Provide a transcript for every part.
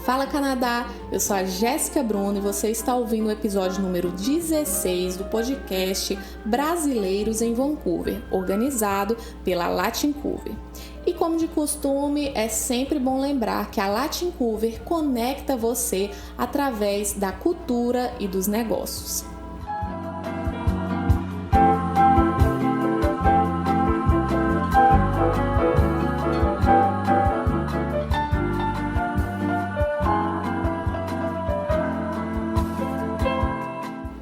Fala Canadá, eu sou a Jessica Bruno e você está ouvindo o episódio número 16 do podcast Brasileiros em Vancouver, organizado pela Latincouver. E como de costume, é sempre bom lembrar que a Latincouver conecta você através da cultura e dos negócios.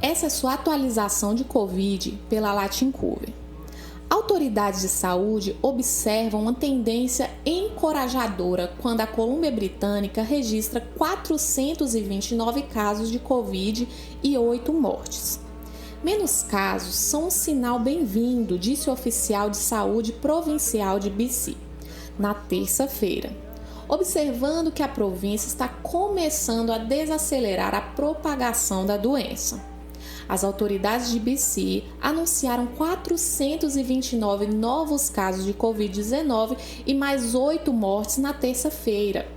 Essa é sua atualização de Covid pela Latincouver. Autoridades de saúde observam uma tendência encorajadora quando a Colômbia Britânica registra 429 casos de Covid e 8 mortes. Menos casos são um sinal bem-vindo, disse o oficial de saúde provincial de BC, na terça-feira, observando que a província está começando a desacelerar a propagação da doença. As autoridades de BC anunciaram 429 novos casos de Covid-19 e mais 8 mortes na terça-feira.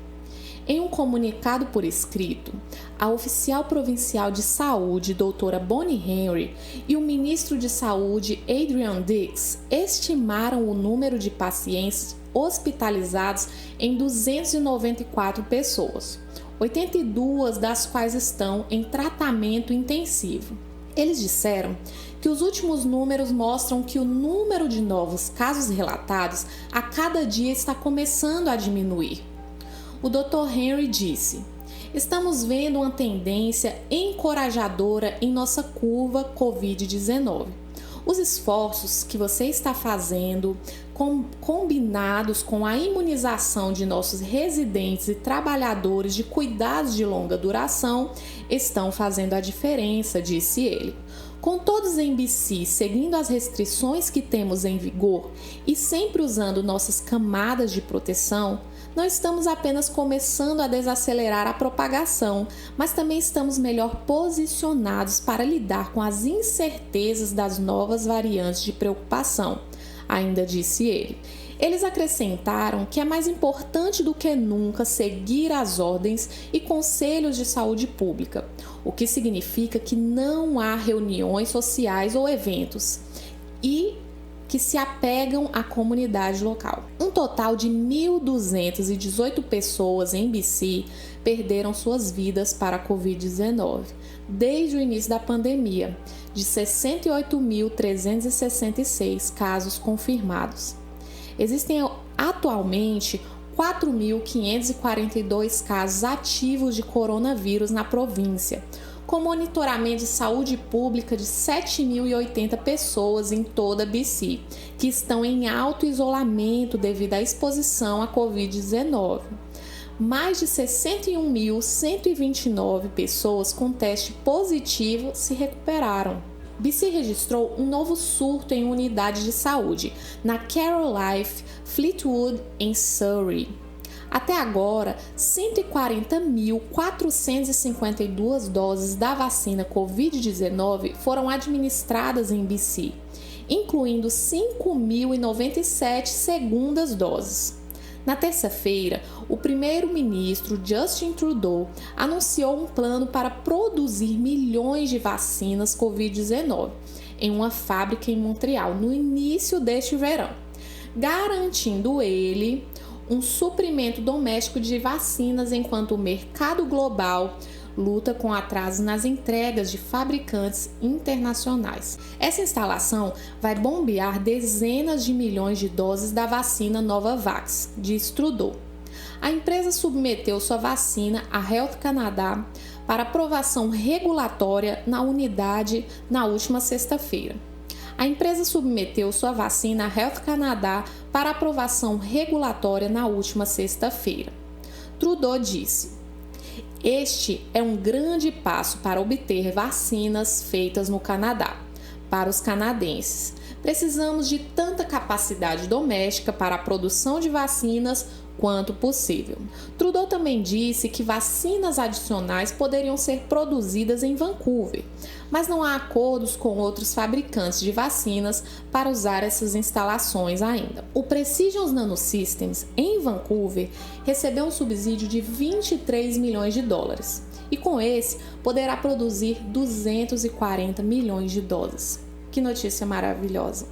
Em um comunicado por escrito, a oficial provincial de saúde, doutora Bonnie Henry, e o ministro de saúde, Adrian Dix, estimaram o número de pacientes hospitalizados em 294 pessoas, 82 das quais estão em tratamento intensivo. Eles disseram que os últimos números mostram que o número de novos casos relatados a cada dia está começando a diminuir. O Dr. Henry disse: "Estamos vendo uma tendência encorajadora em nossa curva Covid-19. Os esforços que você está fazendo, combinados com a imunização de nossos residentes e trabalhadores de cuidados de longa duração, estão fazendo a diferença", disse ele. Com todos em BC seguindo as restrições que temos em vigor e sempre usando nossas camadas de proteção, não estamos apenas começando a desacelerar a propagação, mas também estamos melhor posicionados para lidar com as incertezas das novas variantes de preocupação, ainda disse ele. Eles acrescentaram que é mais importante do que nunca seguir as ordens e conselhos de saúde pública, o que significa que não há reuniões sociais ou eventos e que se apegam à comunidade local. Um total de 1.218 pessoas em BC perderam suas vidas para a Covid-19 desde o início da pandemia, de 68.366 casos confirmados. Existem atualmente 4.542 casos ativos de coronavírus na província, com monitoramento de saúde pública de 7.080 pessoas em toda a BC, que estão em alto isolamento devido à exposição à Covid-19. Mais de 61.129 pessoas com teste positivo se recuperaram. BC registrou um novo surto em unidade de saúde, na Carroll Life Fleetwood, em Surrey. Até agora, 140.452 doses da vacina Covid-19 foram administradas em BC, incluindo 5.097 segundas doses. Na terça-feira, o primeiro-ministro Justin Trudeau anunciou um plano para produzir milhões de vacinas Covid-19 em uma fábrica em Montreal no início deste verão, garantindo ele um suprimento doméstico de vacinas enquanto o mercado global luta com atrasos nas entregas de fabricantes internacionais. Essa instalação vai bombear dezenas de milhões de doses da vacina Novavax, disse Trudeau. A empresa submeteu sua vacina à Health Canada para aprovação regulatória na unidade na última sexta-feira. A empresa submeteu sua vacina à Health Canada para aprovação regulatória na última sexta-feira. Trudeau disse: "Este é um grande passo para obter vacinas feitas no Canadá, para os canadenses, Precisamos de tanta capacidade doméstica para a produção de vacinas quanto possível. Trudeau também disse que vacinas adicionais poderiam ser produzidas em Vancouver, mas não há acordos com outros fabricantes de vacinas para usar essas instalações ainda. O Precision Nanosystems, em Vancouver, recebeu um subsídio de 23 milhões de dólares e com esse poderá produzir 240 milhões de doses. Que notícia maravilhosa!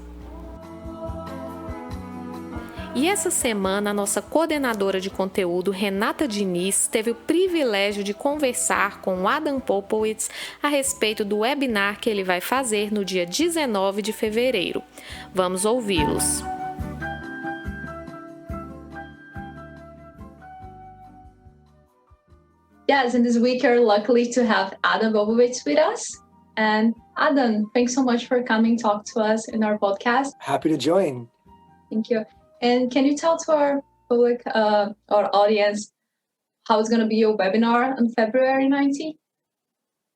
E essa semana, a nossa coordenadora de conteúdo, Renata Diniz, teve o privilégio de conversar com o Adam Popowitz a respeito do webinar que ele vai fazer no dia 19 de fevereiro. Vamos ouvi-los. Yes, and this week we're lucky to have Adam Popowitz with us. And Adam, thanks so much for coming to talk to us in our podcast. Happy to join. Thank you. And can you tell to our public, our audience, how it's going to be your webinar on February 19th?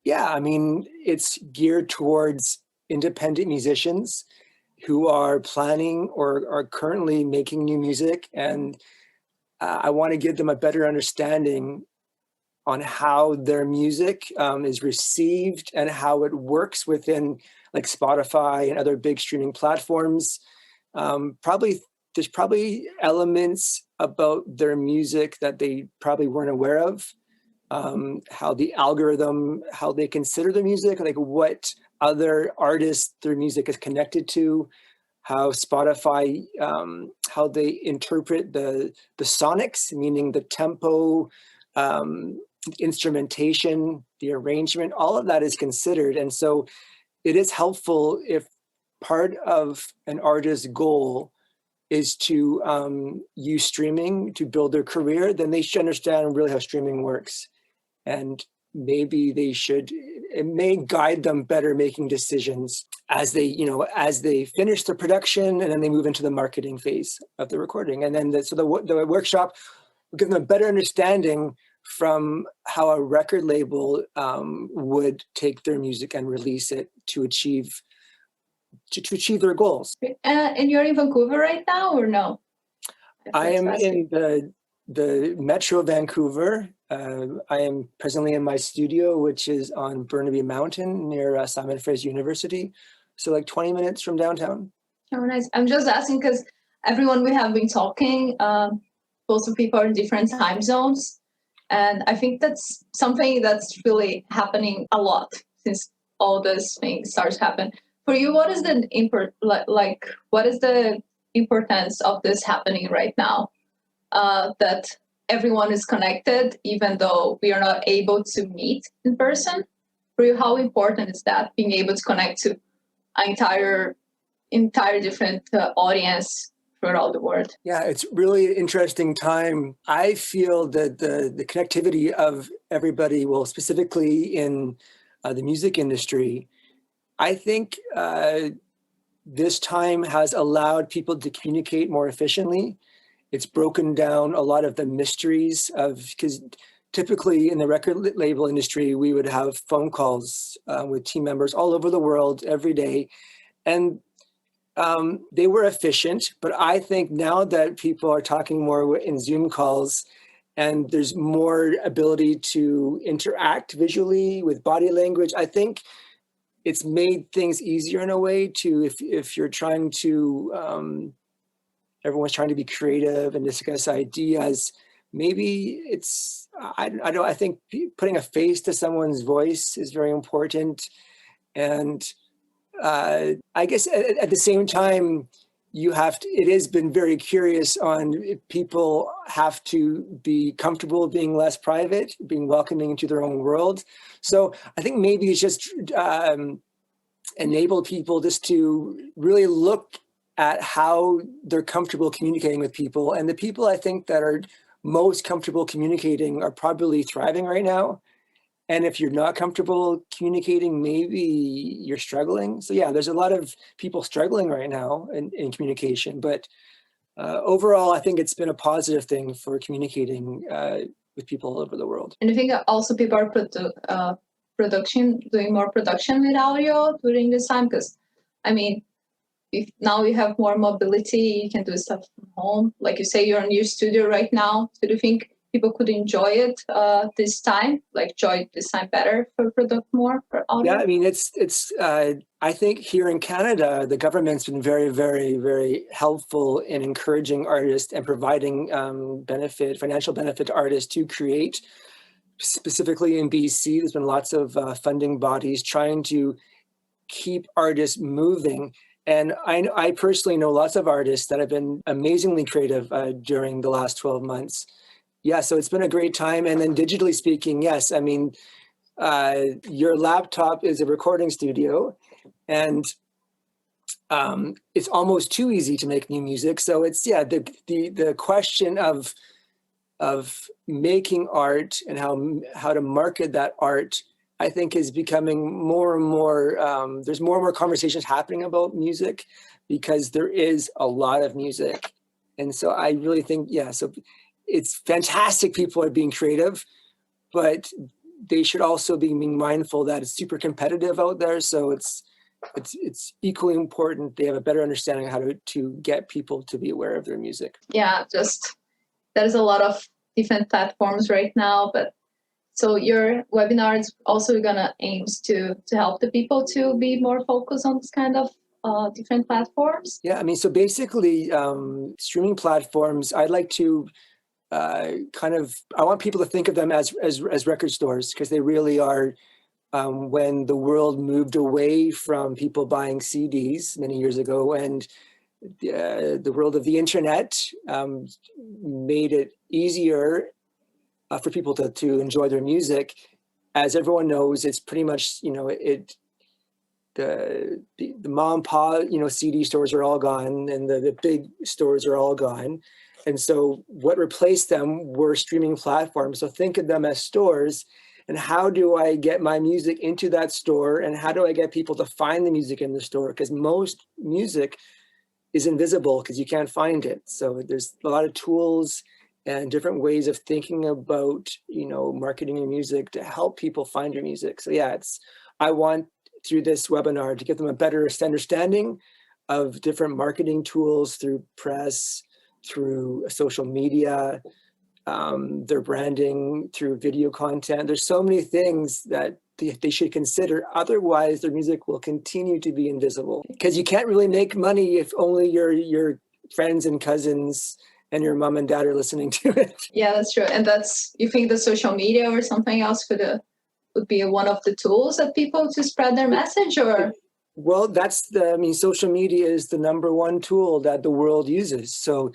Yeah, I mean, it's geared towards independent musicians who are planning or are currently making new music. And I want to give them a better understanding on how their music is received and how it works within like Spotify and other big streaming platforms. There's probably elements about their music that they probably weren't aware of, how the algorithm, how they consider the music, like what other artists their music is connected to, how Spotify, how they interpret the sonics, meaning the tempo, instrumentation, the arrangement, all of that is considered. And so it is helpful if part of an artist's goal is to use streaming to build their career, then they should understand really how streaming works. And maybe it may guide them better making decisions as they finish the production and then they move into the marketing phase of the recording. And then the workshop will give them a better understanding from how a record label would take their music and release it to achieve their goals. And you're in Vancouver right now, or no? I am in the Metro Vancouver. I am presently in my studio, which is on Burnaby Mountain near Simon Fraser University. So like 20 minutes from downtown. Oh, nice. I'm just asking because everyone we have been talking, most of people are in different time zones. And I think that's something that's really happening a lot since all this thing starts happening. For you, what is the importance of this happening right now? That everyone is connected, even though we are not able to meet in person. For you, how important is that, being able to connect to an entire different audience throughout the world? Yeah, it's really an interesting time. I feel that the connectivity of everybody, well, specifically in the music industry, I think this time has allowed people to communicate more efficiently. It's broken down a lot of the mysteries because typically in the record label industry, we would have phone calls with team members all over the world every day. And they were efficient, but I think now that people are talking more in Zoom calls and there's more ability to interact visually with body language, I think it's made things easier in a way to, if you're trying to, everyone's trying to be creative and discuss ideas, maybe I think putting a face to someone's voice is very important. And I guess at the same time, it has been very curious on if people have to be comfortable being less private, being welcoming into their own world. So I think maybe it's just enable people just to really look at how they're comfortable communicating with people. And the people I think that are most comfortable communicating are probably thriving right now. And if you're not comfortable communicating, maybe you're struggling. So yeah, there's a lot of people struggling right now in communication, but overall, I think it's been a positive thing for communicating with people all over the world. And I think also people are doing more production with audio during this time, because I mean, if now you have more mobility, you can do stuff from home. Like you say, you're in your studio right now. So do you think people could enjoy it this time, like enjoy this time better for product more for audio? Yeah, I mean, it's. I think here in Canada, the government's been very, very, very helpful in encouraging artists and providing financial benefit to artists to create. Specifically in BC, there's been lots of funding bodies trying to keep artists moving. And I personally know lots of artists that have been amazingly creative during the last 12 months. Yeah, so it's been a great time. And then digitally speaking, yes, I mean, your laptop is a recording studio, and it's almost too easy to make new music. So it's, yeah, the question of making art and how to market that art, I think, is becoming more and more, there's more and more conversations happening about music because there is a lot of music. And so I really think, yeah, so it's fantastic people are being creative, but they should also be being mindful that it's super competitive out there. So it's equally important they have a better understanding of how to get people to be aware of their music. Yeah, just there's a lot of different platforms right now, but so your webinar is also gonna aims to help the people to be more focused on this kind of different platforms? Yeah, I mean, so basically streaming platforms, I'd like to I want people to think of them as record stores, because they really are. When the world moved away from people buying CDs many years ago, and the world of the internet made it easier for people to enjoy their music. As everyone knows, it's pretty much, the mom and pop, CD stores are all gone, and the big stores are all gone. And so what replaced them were streaming platforms. So think of them as stores. And how do I get my music into that store? And how do I get people to find the music in the store? Because most music is invisible because you can't find it. So there's a lot of tools and different ways of thinking about, marketing your music to help people find your music. So yeah, I want through this webinar to give them a better understanding of different marketing tools through press, through social media, their branding, through video content. There's so many things that they should consider. Otherwise, their music will continue to be invisible, because you can't really make money if only your friends and cousins and your mom and dad are listening to it. Yeah, that's true. And you think the social media or something else would be one of the tools that people to spread their message, or? Well, social media is the number one tool that the world uses. So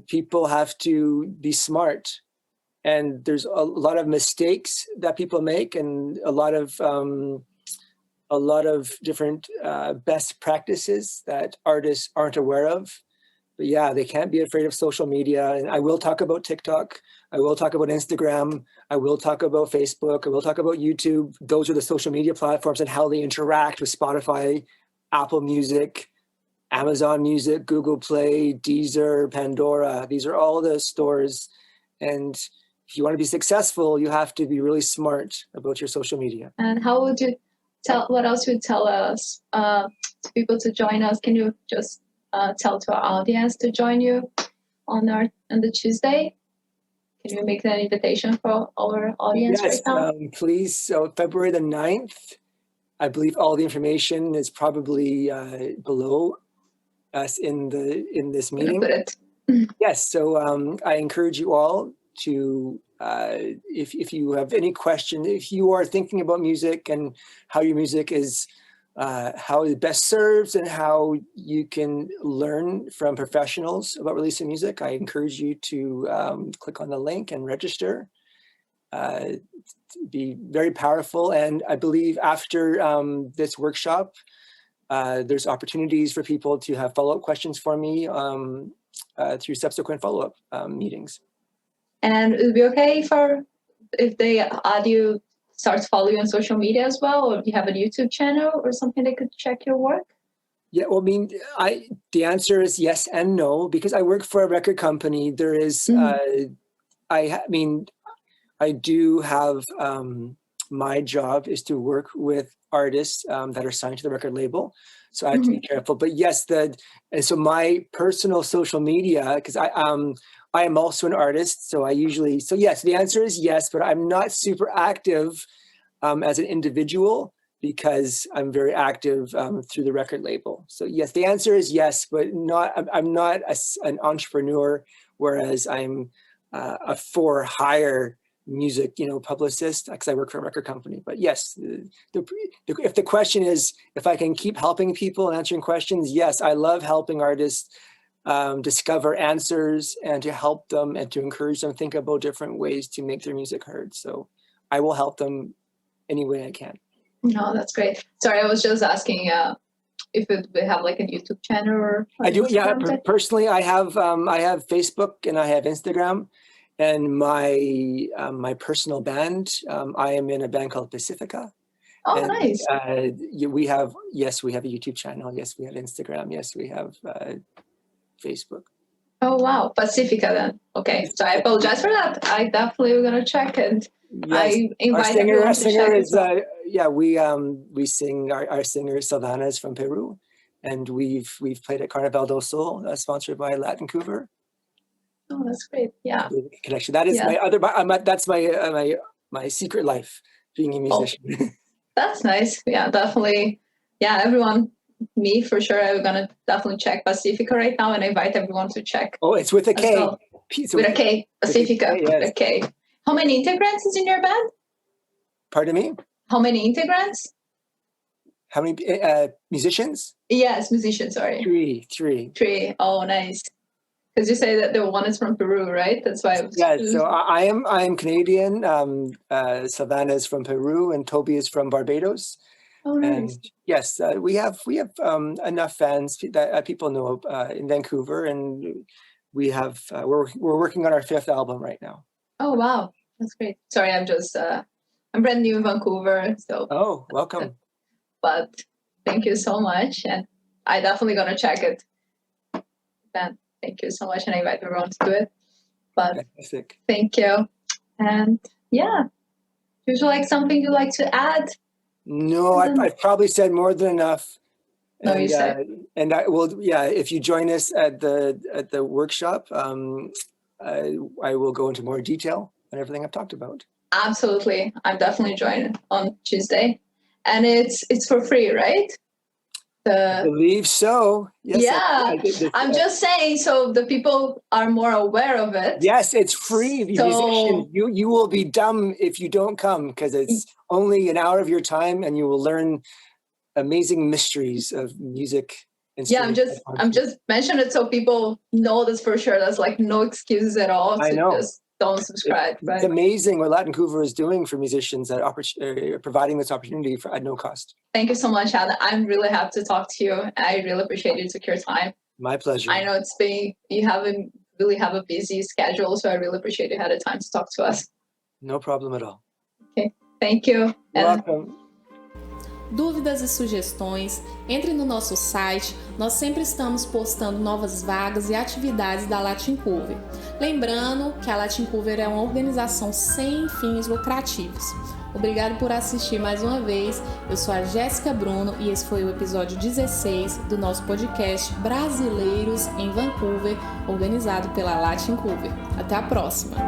people have to be smart, and there's a lot of mistakes that people make, and a lot of different best practices that artists aren't aware of. But yeah, they can't be afraid of social media. And I will talk about TikTok. I will talk about Instagram. I will talk about Facebook. I will talk about YouTube. Those are the social media platforms and how they interact with Spotify, Apple Music, Amazon Music, Google Play, Deezer, Pandora. These are all the stores. And if you want to be successful, you have to be really smart about your social media. And how would you what else would you tell us to people to join us? Can you just tell to our audience to join you on the Tuesday? Can you make that invitation for our audience right now? Please. So February the 9th, I believe all the information is probably below us in this meeting. Yes. So I encourage you all to, if you have any question, if you are thinking about music and how your music is, how it best serves and how you can learn from professionals about releasing music, I encourage you to click on the link and register. It'd be very powerful. And I believe after this workshop, there's opportunities for people to have follow-up questions for me through subsequent follow-up meetings. And it would be okay if they add you, start to follow you on social media as well, or if you have a YouTube channel or something they could check your work? Yeah, well, I mean, the answer is yes and no, because I work for a record company. There is, I do have my job is to work with artists that are signed to the record label. So I have to be careful. But yes, and so my personal social media, because I am also an artist. So yes, the answer is yes, but I'm not super active as an individual because I'm very active through the record label. So yes, the answer is yes, but I'm not an entrepreneur, whereas I'm a for-hire music, publicist, because I work for a record company. But yes, if the question is if I can keep helping people and answering questions, yes, I love helping artists discover answers and to help them and to encourage them think about different ways to make their music heard. So I will help them any way I can. No, that's great. Sorry, I was just asking if we have like a YouTube channel or I do. Yeah, personally, I have Facebook and I have Instagram. And my personal band, I am in a band called Pacifica. Oh, and, nice. We have a YouTube channel. Yes, we have Instagram. Yes, we have Facebook. Oh, wow. Pacifica then. Okay. So I apologize for that. I definitely am going to check it. Yes. I invite our singer is, we sing, our singer Savannah is from Peru. And we've played at Carnaval del Sol, sponsored by Latincouver. Oh, that's great. Yeah. Connection. That is that's my secret life, being a musician. Oh, that's nice. Yeah, definitely. Yeah, everyone, me for sure. I'm going to definitely check Pacifica right now and invite everyone to check. Oh, it's with a K. Well. With a K. Pacifica. With a K. How many integrants is in your band? Pardon me? How many integrants? How many musicians? Yes, musicians, sorry. Three. Oh, nice. Because you say that the one is from Peru, right? That's why I was so I am Canadian. Savannah is from Peru, and Toby is from Barbados. Oh, nice. And yes, we have enough fans that people know in Vancouver, and we have we're working on our 5th album right now. Oh wow, that's great. Sorry, I'm brand new in Vancouver, so. Oh, welcome. But thank you so much, and I definitely gonna check it. Then. Thank you so much, and I invite everyone to do it. But fantastic. Thank you. And yeah, would you like something you'd like to add? No, I've probably said more than enough. No, you said. And I will, if you join us at the workshop, I will go into more detail on everything I've talked about. Absolutely. I'm definitely joining on Tuesday. And it's for free, right? I believe so. Yes, yeah, I'm just saying so the people are more aware of it. Yes, it's free. Musicians, you will be dumb if you don't come because it's only an hour of your time and you will learn amazing mysteries of music. Yeah, I'm just mentioning it so people know this for sure. There's like no excuses at all. I know. Just don't subscribe. It's amazing what Latincouver is doing for musicians, providing this opportunity at no cost. Thank you so much, Adam. I'm really happy to talk to you. I really appreciate you took your time. My pleasure. I know you really have a busy schedule, so I really appreciate you had the time to talk to us. No problem at all. Okay, thank you. You're welcome. Dúvidas e sugestões, entre no nosso site, nós sempre estamos postando novas vagas e atividades da Latincouver. Lembrando que a Latincouver é uma organização sem fins lucrativos. Obrigado por assistir mais uma vez, eu sou a Jessica Bruno e esse foi o episódio 16 do nosso podcast Brasileiros em Vancouver, organizado pela Latincouver. Até a próxima!